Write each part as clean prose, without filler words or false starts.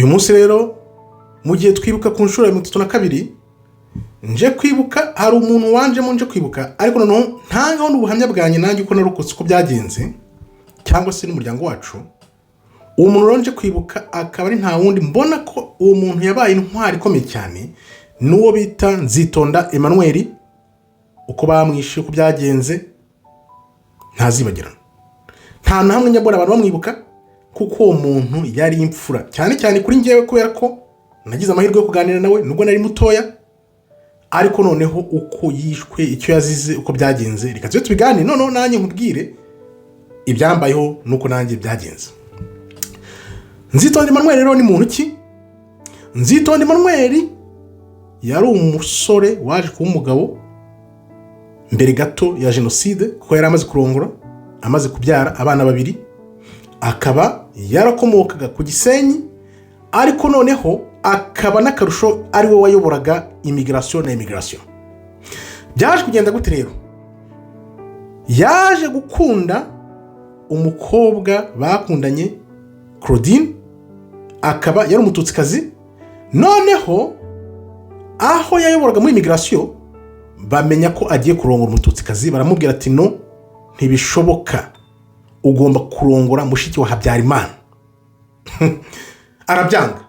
uyu munsi rero mu gihe twibuka ku nshuro ya 32 nje kwibuka hari umuntu wanjemo nje kwibuka ariko noneho ntangaho n'ubuhamya bwanjye nanjye uko narokotse uko byagenze cyangwa se n'umuryango wacu. Uwo muntu ronje kwibuka akaba ari nta wundi mbona ko uwo muntu yabaye intwari ikomeye cyane n'uwo bita Nzitonda Emmanuel. Uko bamwishe uko byagenze ntazibagirana, nta na hamwe nyabona abantu bamwibuka kuko uwo muntu yari imfura cyane cyane kuri njyewe kubera ko nagize amahirwe yo kuganira nawe nubwo nari mutoya. Ariko noneho uko yishwe icyo yazize uko byagenze reka tujye tubiganire noneho nanjye nkubwire ibyambayeho nuko nanjye byagenze. Nzitonda Emmanuel rero ni muntu ki? Nzitonda Emmanuel yari umusore waje kuba umugabo mbere gato ya jenoside kuko yari amaze kurongora amaze kubyara abana babiri, akaba yarakomokaga ku Gisenyi ariko noneho akaba n'akarusho ari we wayoboraga immigration na immigration. Byaje kugenda gute rero? Yaje gukunda umukobwa bakundanye Claudine, akaba yari umututsikazi. Noneho aho yayoboraga muri immigration bamenya ko agiye kurongora umututsikazi, baramubwira ati no ntibishoboka, ugomba kurongora mushiki wa Habyarimana. Arabyanga,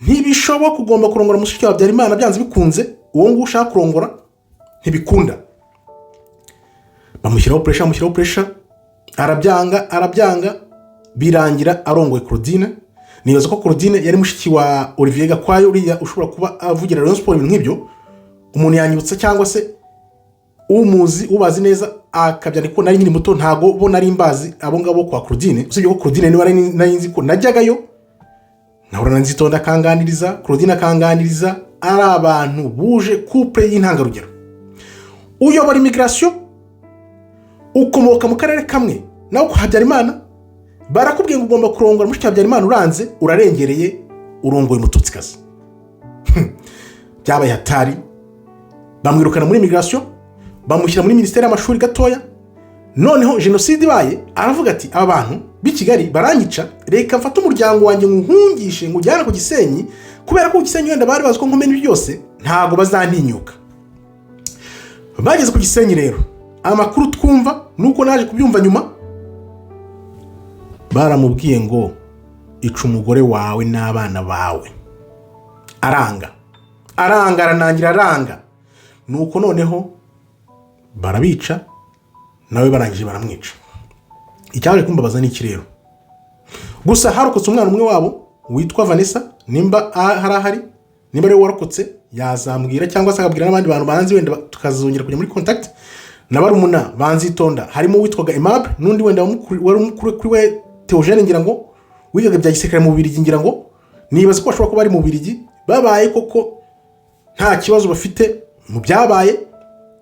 ntibishoboka, ugomba kurongora mushiki wa Habyarimana byanze bikunze, uwo ngo ushaka kurongora ntibikunda. Bamushyiraho pressure, arabyanga birangira arongoye Claudine. Nibaza ko Claudine yari mushiki wa Olivier Gakwayo uriya ushobora kuba avugira Rayon Sport ibintu nk'ibyo. Umuntu yanyibutsa cyangwa se umuzi ubazi neza akabyana ko nari nkiri muto ntago bo nari mbazi abo ngabo kwa Claudine. Usibye ko Claudine ni wari nzi ko najyagayo nahora na Nzitonda kanganiriza, Claudine akanganiriza, ari abantu buje couple y'intangarugero. Uyobora immigration ukomoka mu karere kamwe nawe ko Habyarimana, barakubwiye ngo ugomba kurongora mushiki wa Habyarimana, uranze urarengereye urongoye umututsikazi. Byabaye hatari, bamwirukana muri immigration bamushyira muri ministeri y'amashuri gatoya. Noneho jenoside ibaye aravuga ati aba bantu b'i Kigali barangica, reka mfate umuryango wanjye nguhungishe ngo ujyana ku Gisenyi, kubera ko ku Gisenyi wenda bari bazi ko nkomene ibyo byose ntago bazantinyuka. Bageze ku Gisenyi rero amakuru twumva nuko naje kubyumva nyuma, baramubwiye ngo ica umugore wawe n'abana bawe. Aranga aranangira. Nuko noneho barabica nawe barangije baramwica. Icyaje kumbabaza ni iki rero? Gusa harokotse umwana umwe wabo witwa Vanessa, nimba harahari, nimba rero warokotse yazambwira cyangwa se akabwira n'abandi bantu banzi wenda tukazongera kujya muri contact. Nabarumuna banzitonda harimo witwaga Aimable n'undi wenda wari umukuru kuri we Theogene, ngira ngo wigaga bya gisirikare mu Bubiligi. Ngira ngo nibaza ko bashobora kuba bari mu Bubiligi babaye koko nta kibazo bafite mu byabaye.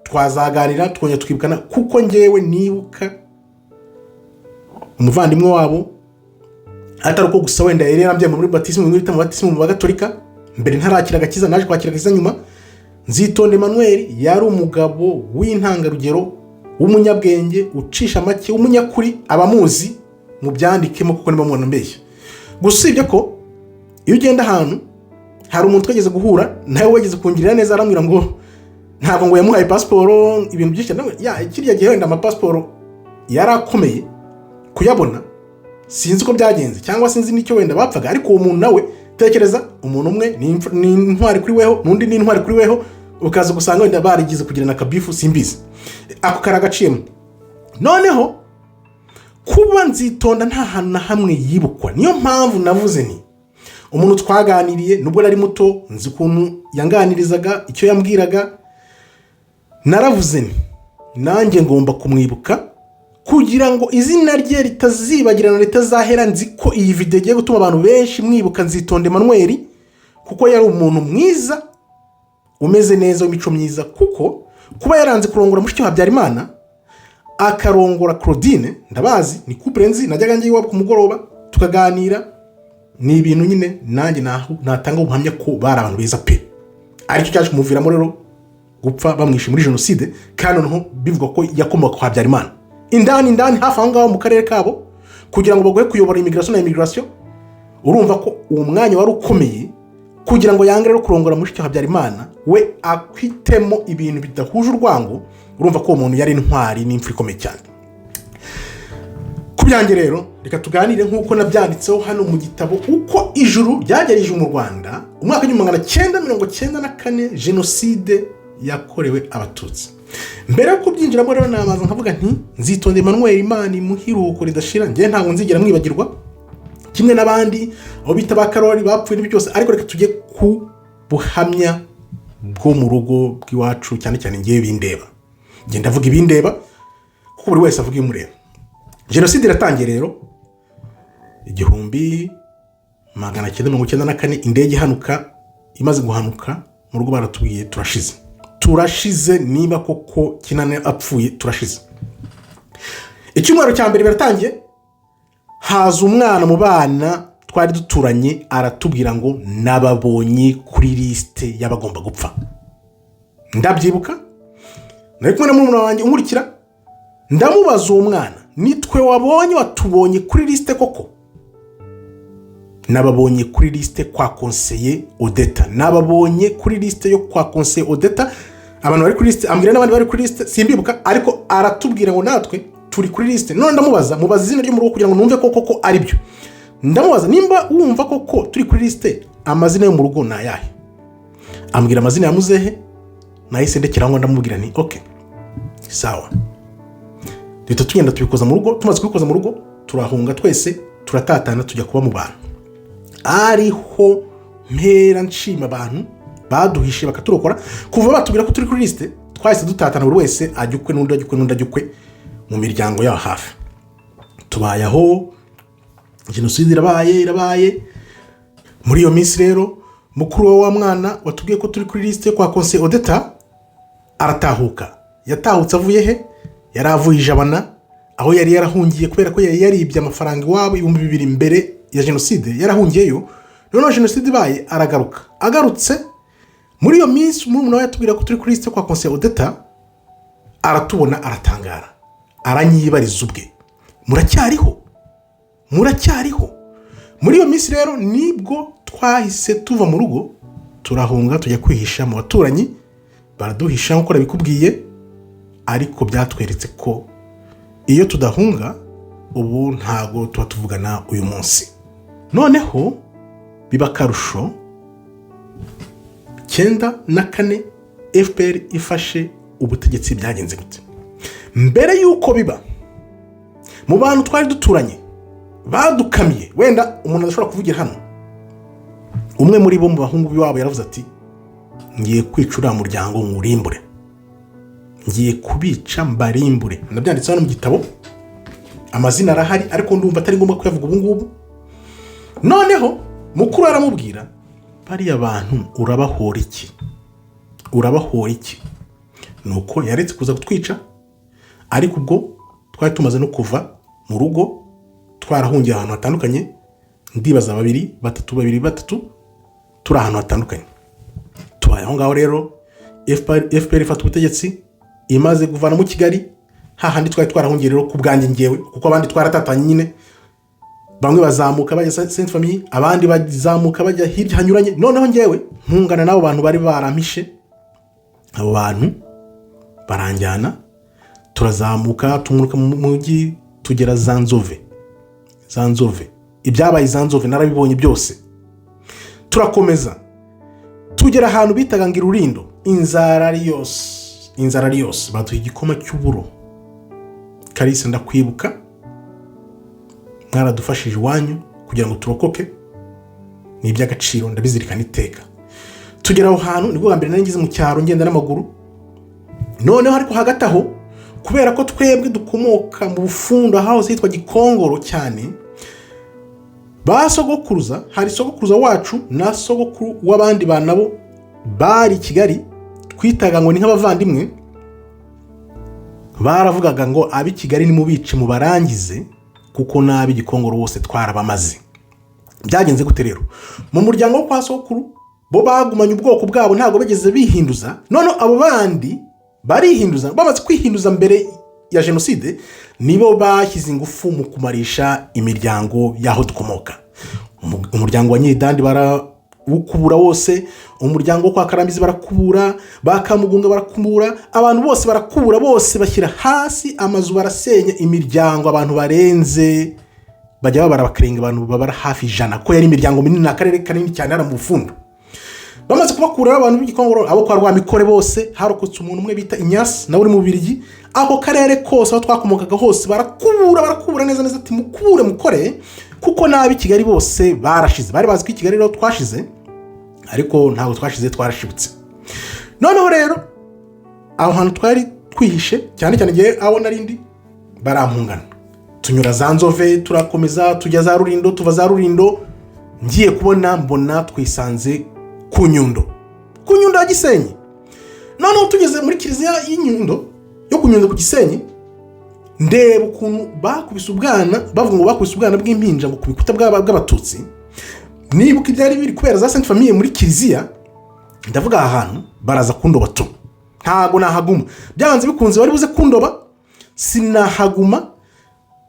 Twazaganira twongera twibukana kuko ngewe nibuka umuvandimwe wabo atari uko gusa wenda yari yarambye muri baptisme mu Bagatolika mbere ntarakira agakiza, naje kwakira agakiza nyuma. Nzitonda Emmanuel yari umugabo w'intangarugero w'umunyabwenge ucisha make w'umunyakuri, abamuzi mu byandikemo kuko niba mubona mbeshya. Gusa ibyo ko iyo ugenda ahantu hari umuntu twageze guhura nawe wageze kungirira neza, aramwira ngo ntabwo ngo yamuhaye passport ibintu byinshi nawe kirya gihe wenda passport yarakomeye kuyabona, sinzi ko byagenze cyangwa sinzi nicyo wenda bapfaga. Ariko uwo muntu nawe tekereza, umuntu umwe ni intwari kuri weho n'undi ni intwari kuri weho, ukaza gusanga wenda barigize kugira na kabifu simbizi ako karagaciyemo. Noneho kuba Nzitonda nta hantu na hamwe yibukwa, niyo mpamvu navuze ni umuntu twaganiriye nubwo nari muto, nzi ukuntu yanganirizaga icyo yambwiraga. Naravuze ni nanjye ngomba kumwibuka kugira ngo izina rye ritazibagirana, ritazahera. Nzi ko iyi video igiye gutuma abantu benshi mwibuka Nzitonda Emmanuel kuko yari umuntu mwiza umeze neza w'imico myiza, kuko kuba yaranze kurongora mushiki wa Habyarimana akarongora Claudine, ndabazi ni couple nzi, najyaga ngiye iwabo ku mugoroba tukaganira. Ni ibintu nyine nanjye natanga ubuhamya ko bari abantu beza pe. Aricyo cyaje kumuviramo rero gupfa bamwishe muri jenoside, kandi noneho bivuga ko yakomoka kwa Habyarimana. Indani hafi aho ngaho mu karere kabo kugira ngo bagoye kuyobora immigration na immigration. urumva ko uwo mwanya wari ukomeye kugira ngo yange rero kurongora mushiki wa Habyarimana we akwitemo ibintu bidahuje urwango. Urumva ko uwo muntu yari intwari n'imfura ikomeye cyane. Kubyange rero reka tuganire nk'uko nabyanditseho hano mu gitabo uko ijuru ryagerije mu Rwanda umwaka w'1994 jenoside yakorewe abatutsi. Mbere yo kubyinjiramo rero namaze nkavuga nti Nzitonde Emmanuel Imana imuhiruko ridashira, ngiye ntabwo nzigera mwibagirwa kimwe n'abandi abo bita ba Karoli bapfuye n'ibyo byose, ariko reka tujye ku buhamya bwo mu rugo bw'iwacu cyane cyane ngiye bindeba. Ngiye ndavuga ibindeba kuko buri wese avuga imureba. Jenoside iratangiye rero 1994 indege ihanuka. Imaze guhanuka mu rugo baratubwiye turashize niba koko Kinane apfuye turashize. Icyumweru cya mbere biratangiye, haza umwana mu bana twari duturanye aratubwira ngo nababonye kuri liste y'abagomba gupfa. Ndabyibuka nari kumwe na murumuna wanjye unkurikira, ndamubaza uwo mwana, nitwe wabonye watubonye kuri liste koko? Nababonye kuri liste kwa conseiller Odeta, nababonye kuri liste yo kwa conseiller Odeta. Abantu bari kuri liste ambwira n'abandi bari kuri liste simbibuka, ariko aratubwira ngo natwe turi kuri liste. None ndamubaza izina ryo mu rugo kugira ngo numve koko ari byo. Ndamubaza nimba wumva koko turi kuri liste amazina yo mu rugo na yahe. Ambwira amazina ya muzehe, nahise ndekera ngo ndamubwira ni okay sawa. Duhita tugenda tubikoza mu rugo. Tumaze kubikoza mu rugo turahunga twese turatatana tujya kuba mu bantu. Ariho mpera nshima abantu baduhishe bakaturokora kuva batubwira ko turi kuri liste. Twahise dutatana buri wese ajyukwe n'undi mu miryango yaho hafi. Tubayaho, jenoside irabaye. Muri iyo minsi rero mukuru wa mwana watubwiye ko turi kuri liste kwa conseiller Odeta aratahuka. Yatahutse avuye he? Yaravuye Ijabana aho yari yarahungiye kubera ko yari yaribye amafaranga iwabo 2000 mbere ya jenoside. Yarahungiyeyo none jenoside ibaye aragaruka. Agarutse muri iyo minsi umuntu yatubwira ko turi kuri liste kwa conseiller Odeta aratubona aratangara, aranyibariza ubwe, muracyariho. Muri iyo minsi rero nibwo twahise tuva mu rugo turahunga tujya kwihisha mu baturanyi. Baraduhisha nko bikubwiye, ariko byatweretse ko iyo tudahunga ubu ntago tuba tuvugana uyu munsi. Noneho biba karusho 94 FPR ifashe ubutegetsi. Byagenze gute? Mbere yuko biba mu bantu twari duturanye badukamiye, wenda umuntu adashobora kuvugira hano, umwe muri bo mu bahungu biwabo yaravuze ati ngiye kwicura muryango nkurimbure, ngiye kubica mbarimbure. Nabyanditse hano mu gitabo, amazina arahari ariko ndumva atari ngombwa kuyavuga ubu ngubu. Noneho mukuru aramubwira, bariya abantu urabahora iki? Nuko yaretse kuza kutwica, ariko ubwo twari tumaze no kuva mu rugo twarahungiye ahantu hatandukanye. Ndibaza 2, 3 turi ahantu hatandukanye. Tubaye aho ngaho rero FPR ifata ubutegetsi imaze kuvana mu Kigali. Hahandi twari twarahungiye rero ku bwanjye ngewe, kuko abandi twaratatanye nyine. Bamwe bazamuka bajya Sainte Famille, abandi bazamuka bajya hirya hanyuranye. Noneho ngewe ntungana nabo bantu bari barampishe. Abo bantu baranjyana, turazamuka tumuruka mu mujyi tugera Zanzove. Ibyabaye Zanzove narabibonye byose. Turakomeza tugera ahantu bitaga Ngirurindo, Inzararios baduha igikoma cy'uburo. Kalisa ndakwibuka, mwaradufashije iwanyu kugira ngo turokoke, ni iby'agaciro ndabizirikana iteka. Tugera aho hantu nibwo mbere nari ngize mu cyaro ngenda n'amaguru. Noneho ariko hagati aho, kubera ko twebwe dukomoka mu Bufundo aho hitwa Gikongoro cyane, basogokuruza, hari sogokuruza wacu na sogokuru w'abandi banabo bari Kigali, twitaga ngo ni nk'abavandimwe. Baravugaga ngo abi Kigali ni mubice mu barangize kuko nabi Gikongoro wose twarabamaze. Byagenze gute rero? Mu muryango wo kwa sogokuru bo bagumanye ubwoko bwabo, ntago bageze bihinduza. None abo bandi barihinduza, bamaze kwihinduza mbere ya jenoside, nibo bashyize ingufu mu kumarisha imiryango yaho dukomoka. umuryango wa Nyidandi barawukubura wose, umuryango wo kwa Karambizi barakubura, bakamugunga barakubura, abantu bose barakubura, bose bashyira hasi, amazu barasenya, imiryango abantu barenze bajya babara bakarenga abantu babara hafi 100 ko yari imiryango minini, akarere kanini cyane ara mu Bufundu. Bamaze kubakura abantu b'Igikongoro, abo kwa Rwamikore bose harokotse umuntu umwe bita Inyasi nawe uri mu Birigi, ako karere kose aho twakomokaga hose barakubura neza ati mukure mukore, kuko nabi Kigali bose barashize, bari bazi ko Kigali rero twashize, ariko ntago twashize, twarashibutse. Noneho rero aho hantu twari twihishe cyane cyane gihe abo narindi barampungana, tunyura za Nzove turakomeza tujya za Rurindo, tuva za Rurindo ngiye kubona mbona twisanze ku Nyundo ya Gisenyi. Noneho tugeze muri kiliziya y'Inyundo yo ku Nyundo ku Gisenyi, ndeba ukuntu bakubise ubwana, bavuga ngo bakubise ubwana bw'impinja ngo kubikuta bw'abatutsi, nibuka ibyari biri kubera za Sainte Famille muri kiliziya. Ndavuga ahantu baraza kundoba tu, ntago nahaguma, byanze bikunze bari buze kundoba, sinahaguma,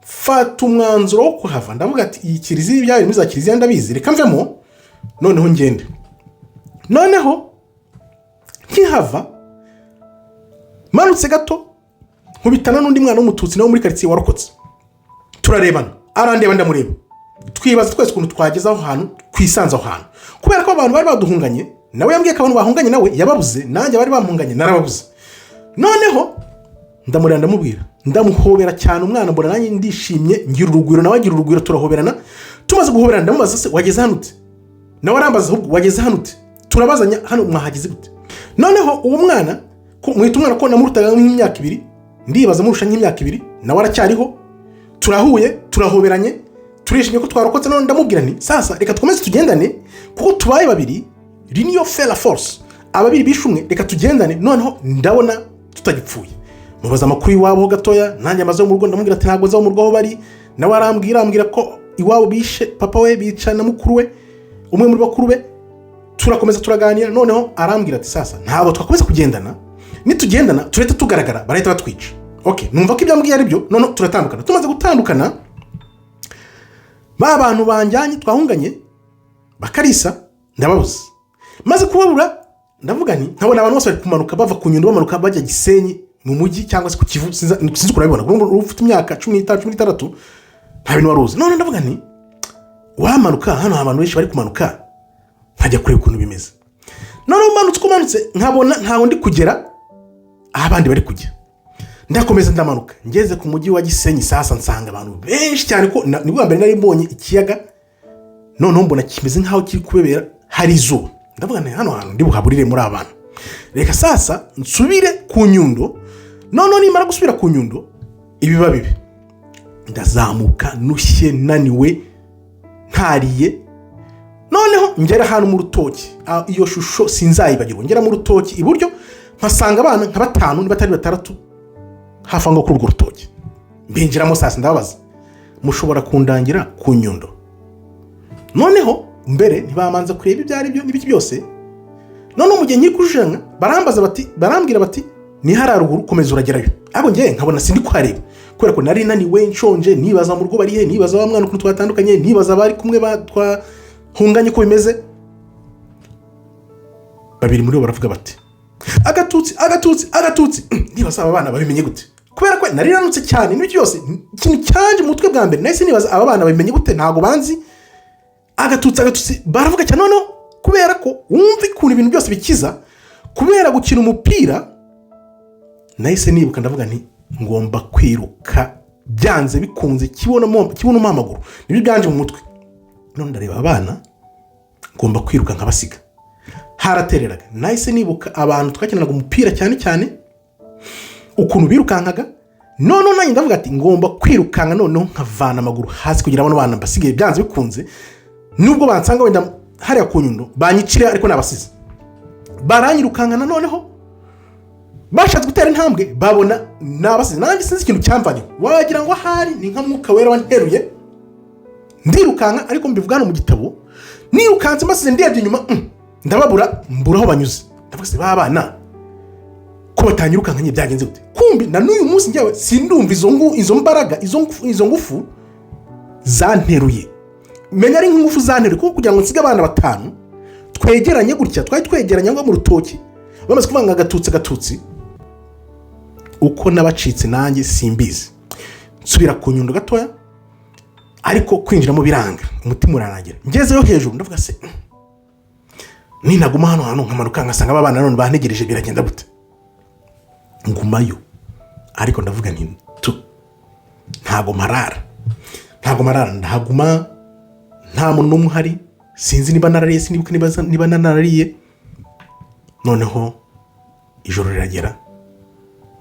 fata umwanzuro wo kuhava. Ndavuga ati iyi kiliziya ibyaye muri za kiliziya ndabizi, reka mvemo noneho ngende. Noneho nkihava manutse gato nkubitana n'undi mwana w'umututsi nawe muri quartier warokotse, turarebana, arandeba ndamureba, twibaza twese ukuntu twageza aho hantu, kwisanza aho hantu, kubera ko abantu bari baduhunganye, nawe yambwiye ko abantu bahunganye nawe yababuze, nanjye bari bamuhunganye narababuze. Noneho ndamureba ndamubwira, ndamuhobera cyane umwana, mbona nanjye ndishimye, ngira urugwiro nawe agira urugwiro, turahoberana. Tumaze guhoberana ndamubaza se wageze hano ute, nawe arambaza ahubwo wageze hano ute, turabazanya hano mwahageze gute. Noneho uwo mwana mwita umwana ko namurutaga nk'imyaka 2, ndibaza murusha nk'imyaka 2, nawe aracyariho, turahuye turahoberanye, turishimye ko twarokotse. None ndamubwira nti sasa reka tukomeze tugendane, kuko tubaye babiri, l'union fait la force, ababiri bishumwe, reka tugendane. Noneho ndabona tutagipfuye, mubaza amakuru iwabo gatoya, nanjye amaze mu rugo, ndamubwira ati ntago nzaho mu rugo aho bari, nawe arambwira ko iwabo bishe papa we, bica na mukuru we, umwe muri bakuru be. Turakomeza turaganira, noneho arambwira ati sasa ntabwo twakomeza kugendana, nitugendana turete tugaragara barahita batwica. Okay, numva ko ibyambwiye ari byo, none turatandukana. Tumaze gutandukana, ba bantu banjyanye twahunganye bakarisa ndababuze, maze kubabura ndavuga nti nkabona abantu bose bari kumanuka bava ku Nyundo bamanuka bajya Gisenyi mu mujyi cyangwa se ku Kivu, sinzi kurabibona, ufite imyaka 15-16 nta bintu waruzi. None ndavuga nti wamanuka hano, abantu benshi bari kumanuka, nkajya kureba ukuntu bimeze. None umanutse nkabona ntaho ndi kugera abandi bari kujya, ndakomeza ndamanuka, ngeze ku mujyi wa Gisenyi. Sasa nsanga abantu benshi cyane, ko nibwo mbere nari mbonye ikiyaga, none mbona kimeze nkaho kiri kubebera, hari izuba. Ndavuga nti hano hantu ndi buhaburire muri abantu, reka sasa nsubire ku Nyundo. None nimara gusubira ku Nyundo ibiba bibi, ndazamuka nushye naniwe ntariye. Noneho ngera hano mu Rutoki, iyo shusho sinzayibagirwa, ngera mu Rutoki iburyo mpasanga abana nka 5 ni batari 6 hafa ngo kuri urwo Rutoki. Mbinjiramo sasa ndababaza, mushobora kundangira ku Nyundo? Noneho mbere ntibamanza kureba ibyari byo n'ibiki byose. None mu gihe nyikujana barambwira bati ni hararuguru, komeza uragerayo. Abo ngiye nkabona sindi kwareba, kubera ko nari naniwe nshonje, nibaza mu rugo bari he, nibaza wa mwana ukuntu twatandukanye, nibaza bari kumwe hunganye ko bimeze. Babiri muri bo baravuga bati agatutsi. Nibaza aba bana babimenye gute, kubera ko nari nanutse cyane n'ibyo byose, ikintu cyanje mu mutwe bwa mbere nahise nibaza aba bana babimenye gute, ntago banzi agatutsi. Baravuga cyane, none kubera ko wumva ikuntu ibintu byose bikiza kubera gukina umupira, nahise nibuka ndavuga nti ngomba kwiruka byanze bikunze, kibono mu amaguru, nibyo byanje mu mutwe. None ndareba abana ngomba kwiruka nkabasiga, haratereraga. Nahise nibuka abantu twakinanaga umupira cyane ukuntu birukankaga. None nanjye ndavuga ati ngomba kwirukanka noneho nkavana amaguru hasi kugira abana bana basigaye byanze bikunze, nubwo bansanga wenda hariya ku Nyundo banyicira, ariko nabasize. Baranyirukankana, noneho bashatse gutera intambwe babona nabasize. Nanjye sinzi ikintu cyamvanye, wagira ngo hari ni nka mwuka wera wanteruye, ndirukanka. Ariko mbivugana mu gitabo, nirukanze mbasize ndebye inyuma, ndababura, mbura aho banyuze. Ndavuga se babana ko batanyirukankanye byagenze gute? Kumbi na n'uyu munsi njyewe sindumva izo mbaraga, izo ngufu zanteruye. menya ari nk'ingufu zantere kuko kugira ngo nsige abana 5 twegeranye gutya twari twegeranye ngo mu rutoki bamaze kuvanga agatutsi uko nabacitse nanjye simbizi nsubira ku Nyundo gatoya ariko kwinjiramo biranga umutima uranangira ngezeyo hejuru ndavuga se ninaguma hano nkamanuka ngasanga abana none bantegereje biragenda gute ngumayo ariko ndavuga nti ntago marara ndahaguma nta muntu n'umwe uhari sinzi niba narariye sinibuka niba nanariye noneho ijoro riragera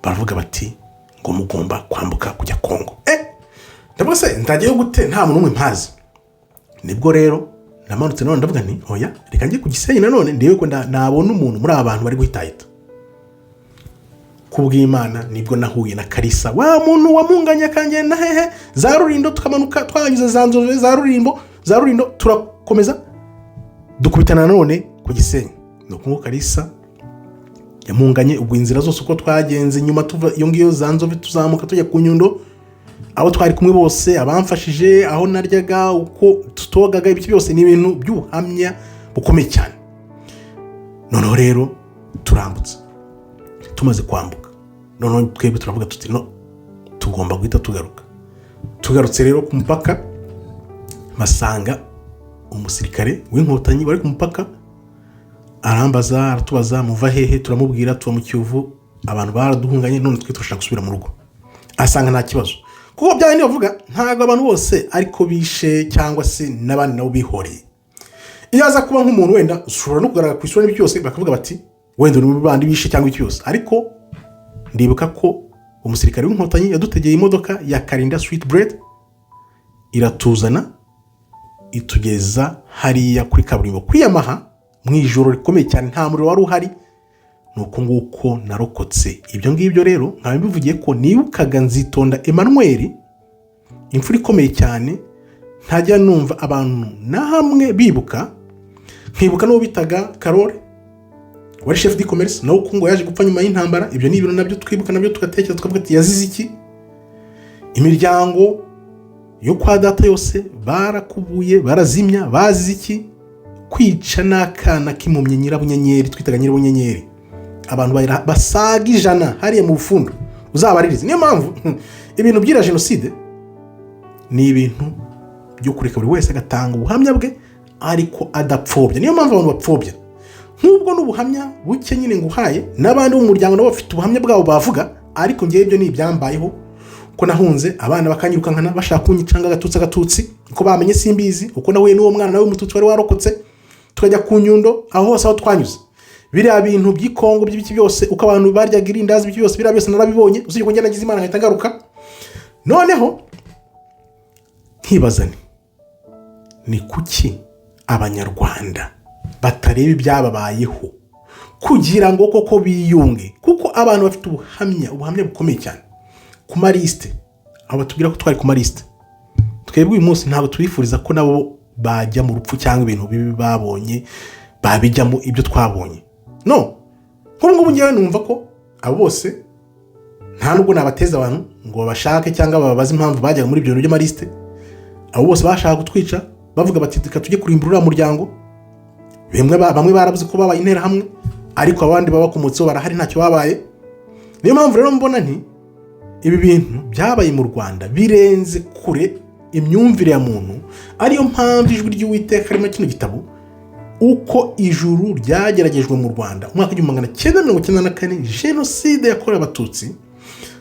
baravuga bati ngo mugomba kwambuka kujya Kongo ndavuga se ndagiye gute nta muntu n'umwe mpazi nibwo rero namanutse none ndavuga nti oya reka njye ku Gisenyi nanone ndiwe ko nabona umuntu muri aba bantu bari guhitahita kubw'Imana nibwo nahuye na Kalisa wa muntu wamunganya kanjye na hehe za Rurindo tukamanuka twanyuze za Nzove za Rurindo turakomeza dukubitana none ku Gisenyi nuko Kalisa yamunganye ubwo inzira zose uko twagenze nyuma tuva iyo ngiyo za Nzove tuzamuka tujya ku Nyundo aho twari kumwe bose abamfashije aho naryaga uko tutogaga ibiki byose ni ibintu by'ubuhamya bukomeye cyane noneho rero turambutse tumaze kwambuka noneho twebwe turavuga tuti no tugomba guhita tugarutse rero ku mupaka masanga umusirikare w'inkotanyi bari ku mupaka arambaza aratubaza muva hehe turamubwira tuva mu Kiyovu abantu baraduhunganye none twe turashaka gusubira mu rugo asanga nta kibazo kuko byane bavuga ntago abantu bose ariko bishe cyangwa se nabandi nabo bihoreye iyo aza kuba nk'umuntu wenda ushobora no kugaragara ku isura byose bakavuga bati wenda uri mu bandi bishe cyangwa icyose ariko ndibuka ko umusirikare w'inkotanyi yadutegeye imodoka ya Karinda Sweet Bread iratuzana itugeza hariya kuri kaburimbo kwiyamaha mu ijoro rikomeye cyane nta muriro wari uhari nuko nguko narokotse ibyo ngibyo rero nkaba mbivugiye ko nibukaga Nzitonda Emmanuel imfura ikomeye cyane ntajya numva abantu na hamwe bibuka nkibuka no bitaga Karole wari chef de commerce nawe kungo yaje gupfa nyuma y'intambara ibyo ni ibintu nabyo twibuka nabyo tugatekereza tukavuga ati yazize iki imiryango yo kwa data yose barakubuye barazimya bazize iki kwica n'akana k'impumye Nyirabunyenyeri twitaga Nyirabunyenyeri abantu basaga 100 hariya mu bufundo uzabaririze niyo mpamvu ibintu byira genocide ni ibintu byo kureka buri wese agatanga ubuhamya bwe ariko adapfobya niyo mpamvu abantu bapfobya nk'ubwo n'ubuhamya buke nyine nguhaye n'abandi mu muryango nabo bafite ubuhamya bwabo bavuga ariko ngiye ibyo ni ibyambayeho ko nahunze abana bakanyiruka nkana bashaka kunyicanga agatutsi uko bamenye simbizi uko nahuye n'uwo mwana nawe umututsi wari warokotse tukajya ku Nyundo aho hose aho twanyuze biriya bintu by'ikongo by'ibiki byose uko abantu baryaga irindazi ibiki byose biriya byose narabibonye usije ko njye nagize Imana nkahita ngaruka noneho nkibazane ni kuki abanyarwanda batareba ibyababayeho kugira ngo koko biyunge kuko abantu bafite ubuhamya bukomeye cyane ku mariste abo batubwira ko twari ku mariste twebwe uyu munsi ntabwo turifuriza ko nabo bajya mu rupfu cyangwa ibintu bibi babonye babijyamo ibyo twabonye no nk'ubu ngewe numva ko abo bose nta nubwo nabateza abantu ngo babashake cyangwa bababaze impamvu bajyaga muri ibyo bintu by'amariste abo bose bashaka kutwica bavuga bati reka tujye kurimbura umuryango bamwe barabuze ko babaye intera hamwe ariko abandi babakomotseho barahari ntacyo babaye niyo mpamvu rero mbona nti ibi bintu byabaye mu Rwanda birenze kure imyumvire ya muntu ariyo mpamvu ijwi ry'Uwiteka harimo kino gitabo uko ijuru ryageragejwe mu Rwanda umwaka w'1994 genocide yakorewe abatutsi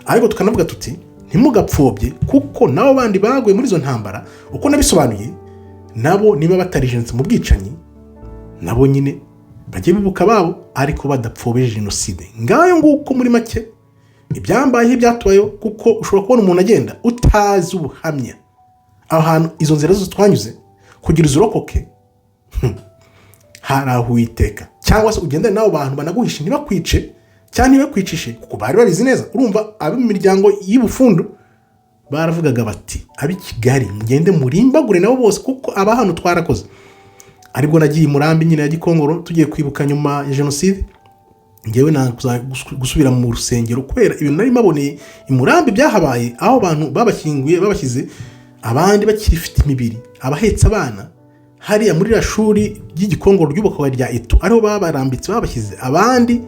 ariko tukanavuga tuti ntimugapfobye kuko nabo bandi baguye muri izo ntambara uko nabisobanuye nabo niba batarijense mu bwicanyi nabo nyine bagiye bibuka babo ariko badapfobeje genocide ngayo nguko muri make ibyambaye byatubayo kuko ushobora kubona umuntu agenda utazi ubuhamya ahantu izo nzira zose twanyuze kugira uzurokoke haraho Uwiteka cyangwa se ugendane nabo bantu banaguhisha ntibakwice cyane ntibakwicishe kuko bari babizi neza urumva abo mu miryango y'ubufundu baravugaga bati abi Kigali mugende murimbagure nabo bose kuko aba hano twarakoze aribwo nagiye Murambi nyine ya Gikongoro tugiye kwibuka nyuma ya genocide ngewe na gusubira mu rusengero kubera ibintu nari maboneye Murambi byahabaye aho abantu babashyinguye babashyize abandi bakirifite imibiri, abahetse abana hariya muri iriya shuri ry'igikongoro ryubakwa rya Eto ariho babarambitse babashyize, abandi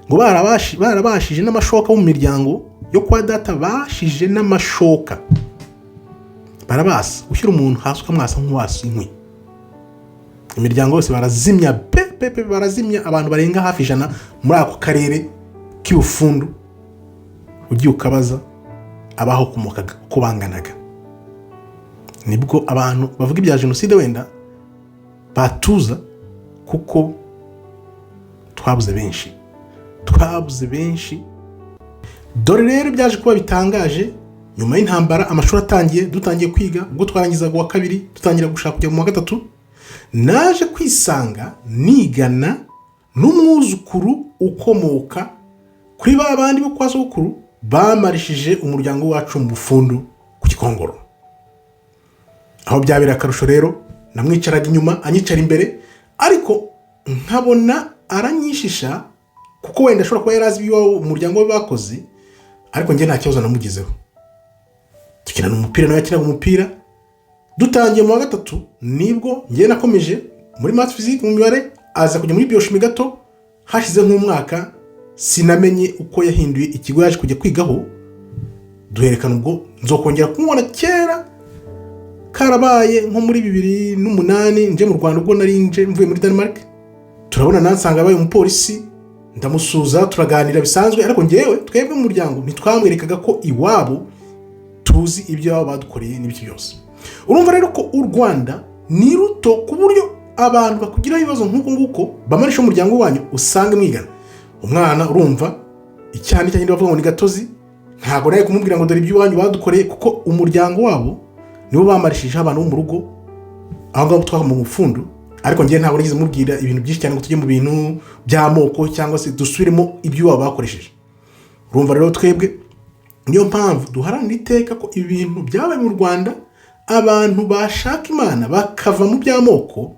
ngo barabashije n'amashoka mu miryango yo kwa data, bashije n'amashoka barabasa ushyira umuntu hasi ukamwasa nk'uwasa inkwi. Imiryango yose barazimya pe barazimya, abantu barenga hafi 100 muri ako karere k'Ubufundu. Ugiye ukabaza abaho kumokaga uko banganaga, nibwo abantu bavuga ibya jenoside wenda batuza, kuko twabuze benshi. Dore rero byaje kuba bitangaje nyuma y'intambara, amashuri atangiye, dutangiye kwiga, ubwo twarangizaga wa kabiri dutangira gushaka kujya mu wa gatatu, naje kwisanga nigana n'umwuzukuru ukomoka kuri ba bandi bo kwa sokuru bamarishije umuryango wacu mu Bufundu ku Gikongoro. Aho byabera akarusho rero, namwicaraga inyuma anyicara imbere, ariko nkabona aranyishisha kuko wenda ashobora kuba yarazi ibyo umuryango we bakoze, ariko njye nta kibazo namugizeho. Tukina n'umupira, nawe yakinaga umupira. Dutangiye mu wa gatatu nibwo njye nakomeje muri math physique mu mibare, aza kujya muri biochimie gato. Hashize nk'umwaka sinamenye uko yahinduye ikigo yaje kujya kwigaho, duherekana ubwo nzokongera kumubona kera karabaye nko muri 2008 nje mu Rwanda, ubwo nari nje mvuye muri Denmark. Turabona nansanga abaye umupolisi, ndamusuza turaganira bisanzwe, ariko njyewe twebwe mu muryango ntitwamwerekaga ko iwabo tuzi ibyo baba badukoreye n'ibiki byose. Urumva rero ko u Rwanda ni ruto ku buryo abantu bakugira ibibazo nk'uko nguko bamarisha umuryango wanyu usange mwigana. Umwana urumva icyane cyane bavuga ngo ni gatozi, ntago naye kumubwira ngo dore ibyo wanyu badukoreye, kuko umuryango wabo nibo bamarishije abantu bo mu rugo aho ngaho twa mu Bufundu. Ariko njye ntabwo nagize mubwira ibintu byinshi cyane ngo tujye mu bintu by'amoko cyangwa se dusubiremo ibyo baba bakoresheje. Urumva rero twebwe niyo mpamvu duharanira iteka ko ibintu byabaye mu Rwanda, abantu bashaka Imana bakava mu by'amoko,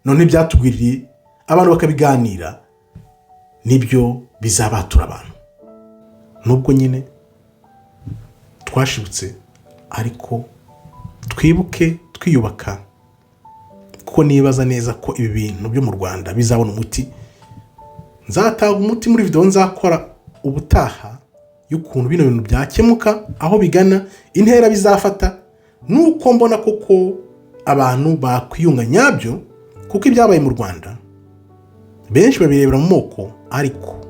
none byatugwiriye abantu bakabiganira, nibyo bizabatura abantu. Nubwo nyine twashibutse, ariko twibuke twiyubaka, kuko nibaza neza ko ibi bintu byo mu Rwanda bizabona umuti. Nzatanga umuti muri video nzakora ubutaha y'ukuntu bino bintu byakemuka, aho bigana, intera bizafata, nuko mbona koko abantu bakwiyunga nyabyo, kuko ibyabaye mu Rwanda benshi babirebera mu moko, ariko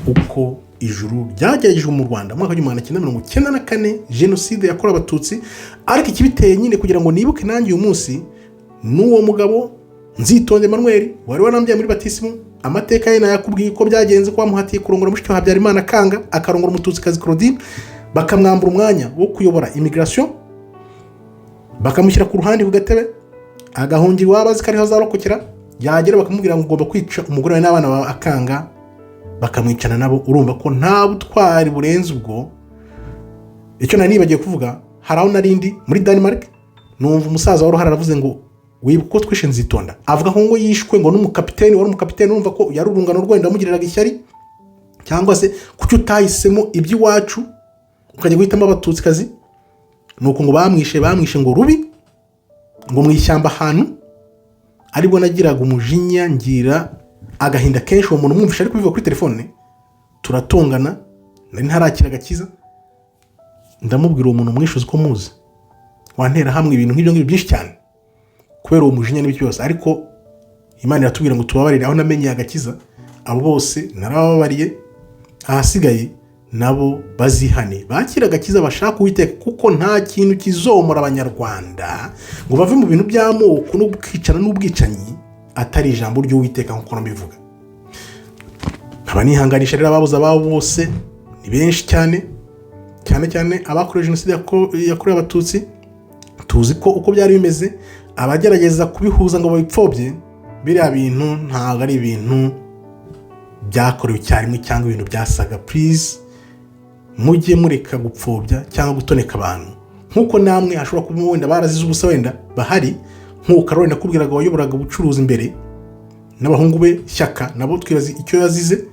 uko ijuru ryageragejwe mu Rwanda mu mwaka wa 1994 jenoside yakorewe Abatutsi. Ariko ikibiteye nyine kugira ngo nibuke nanjye uyu munsi, n'uwo mugabo Nzitonde Emmanuel wari warambye muri batisimu, amateka ye nayakubwiye ko byagenze, ko bamuhatiye kurongora mushiki wa Habyarimana kanga, akarongora Umututsikazi Claudine, bakamwambura umwanya wo kuyobora immigration, bakamushyira ku ruhande ku gatebe, agahungira wabazi kariho azarokokera, yagera bakamubwira ngo ugomba kwica umugore we n'abana bawe, akanga, bakamwicana nabo. Urumva ko nta butwari burenze ubwo. Icyo nari nibagiye kuvuga, haraho narindi muri Denmark, numva umusaza wari haravuze ngo wibuka ko twishe Nzitonda, avuga ko ngo yishwe ngo n'umukapiteni, wari umukapiteni. Urumva ko yari urungano rwenda amugiriraga ishyari, cyangwa se kuki utahisemo iby'iwacu ukajya guhitamo Abatutsikazi. Nuko ngo bamwishe ngo rubi, ngo mu ishyamba ahantu. Aribwo nagiraga umujinya, ngira agahinda kenshi. Uwo muntu mwumvisha ari kubivuga kuri telefone, turatongana, nari ntarakira agakiza, ndamubwira uwo muntu mwishuze ko muzi, wantera hamwe ibintu nk'ibyo ngibyo byinshi cyane, kubera uwo mujinya n'ibyo byose. Ariko Imana iratubwira ngo tubabarire. Aho namenye agakiza, abo bose narababariye, ahasigaye nabo bazihane, bakira agakiza, bashaka Uwiteka, kuko nta kintu kizomora Abanyarwanda ngo bave mu bintu by'amoko no kwicana n'ubwicanyi atari ijambo ry'Uwiteka nk'uko nabivuga. Nkaba nihanganisha rero ababuze ababo bose, ni benshi cyane cyane abakorewe jenoside yakorewe Abatutsi. Tuzi ko uko byari bimeze, abagerageza kubihuza ngo babipfobye, biriya bintu ntabwo ari ibintu byakorewe icyarimwe cyangwa ibintu byasaga. Please mujye mureka gupfobya cyangwa gutoneka abantu, nkuko namwe hashobora kuba wenda barazize ubusa wenda bahari, nkuko Karoli nakubwiraga wayoboraga ubucuruzi imbere n'abahungu be Shyaka, nabo twibaza icyo yazize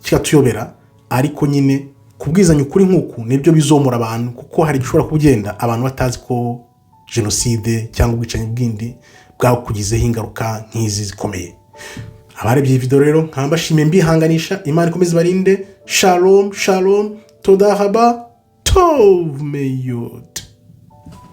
kikatuyobera. Ariko nyine kubwizanya ukuri nk'uku nibyo bizomora abantu, kuko hari bishobora kugenda abantu batazi ko jenoside cyangwa ubwicanyi bwindi bwakugizeho ingaruka nk'izi zikomeye. Abarebye iyi video rero nkambashimiye mbihanganisha, Imana ikomeze barinde. Shalom shalom, toda haba tov meyot.